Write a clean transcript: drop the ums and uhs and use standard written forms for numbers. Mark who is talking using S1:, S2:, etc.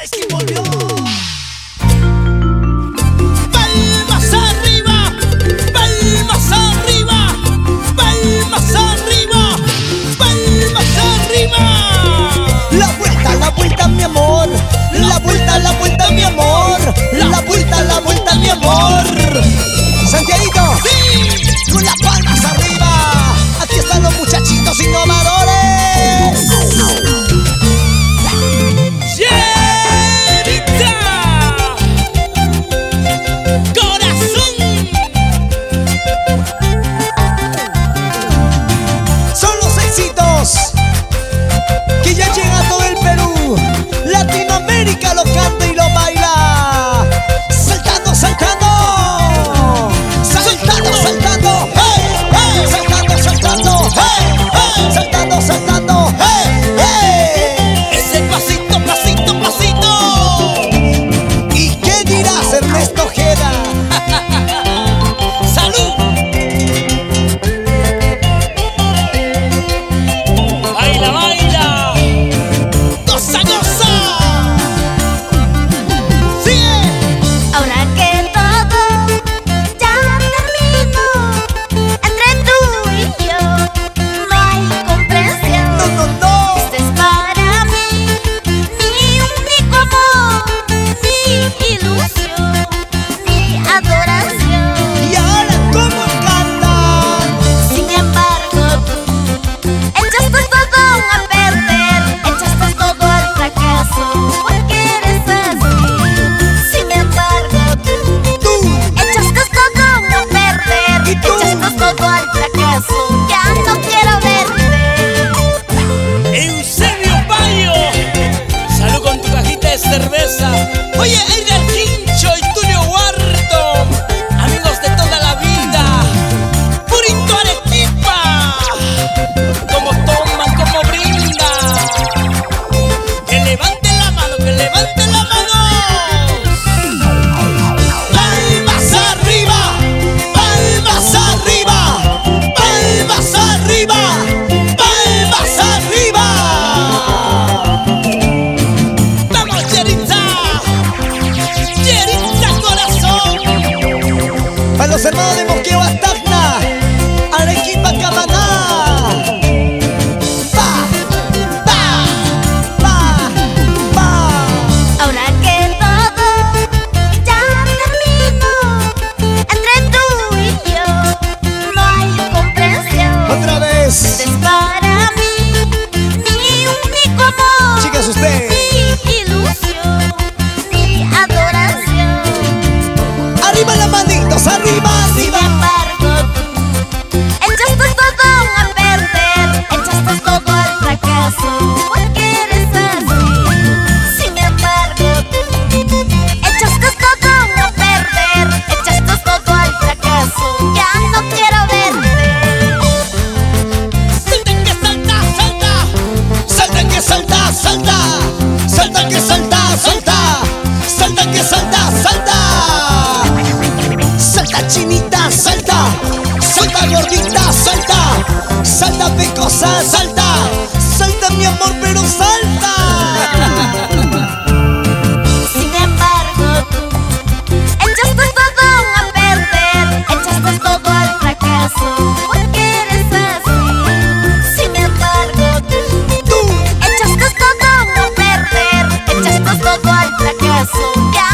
S1: Es que volvió. Palmas arriba, palmas arriba, palmas arriba, palmas arriba. La vuelta, mi amor. La vuelta, mi amor. La vuelta, mi amor. Santiaguito, sí, con las palmas arriba. Aquí están los muchachitos innovadores. Que ya llega a todo el Perú, Latinoamérica lo canta y lo baila. Saltando, saltando, saltando, saltando, hey, hey, saltando, saltando, hey, hey, saltando, saltando, hey, hey. Ese pasito, pasito, pasito. ¿Y qué dirás, Ernesto Ojeda? ¡Salud! ¡Baila, baila! ¡Goza, goza! ¡Sigue!
S2: Ahora que todo ya terminó, entre tú y yo no hay comprensión.
S1: ¡No, no, no!
S2: Este es para mí mi único amor, mi ilusión, mi adoración.
S1: ¿Y ahora cómo cantan?
S2: Sin embargo, tú echaste todo a perder, echaste todo al fracaso, porque eres así. Sin embargo,
S1: Tú,
S2: echaste todo a perder,
S1: ¿Y tú?
S2: echaste todo al fracaso, ya no quiero verte.
S3: Eusebio Payo, salud con tu cajita de cerveza.
S1: oye, Edgar
S3: Chincho y Tulio Huarto, amigos de toda la vida.
S1: Purito Arequipa.
S3: Como toman, como brindan. Que levanten la mano, que levanten la mano.
S1: Palmas arriba, palmas arriba, palmas arriba, palmas arriba. Vamos, Yeritza, Yeritza corazón. Para los hermanos de Moqueo Tacna, Arequipa, Camaná. Pa, pa, pa, pa.
S2: Ahora que todo ya terminó, entre tú y yo no hay comprensión.
S1: Otra vez.
S2: Este es para mí mi único amor,
S1: Chicas, usted.
S2: mi ilusión, mi adoración.
S1: Arriba las manitos, arriba,
S2: Sin
S1: arriba.
S2: embargo, tú echaste todo a perder, echaste todo al fracaso, porque eres así. Sin embargo, tú echaste todo a perder, echaste todo al fracaso, ya no quiero verte.
S1: Salta que salta, salta. Salta que salta, salta. Salta que salta, salta. Salta que salta, salta. Salta chinita, salta. Salta gordita, salta. Salta pecosa, salta. Salta mi amor, pero salta.
S2: Sin embargo, tú echaste todo a perder, echaste todo al fracaso, porque eres así. Sin embargo, tú
S1: Tú,
S2: echaste todo a perder, echaste todo al fracaso, ya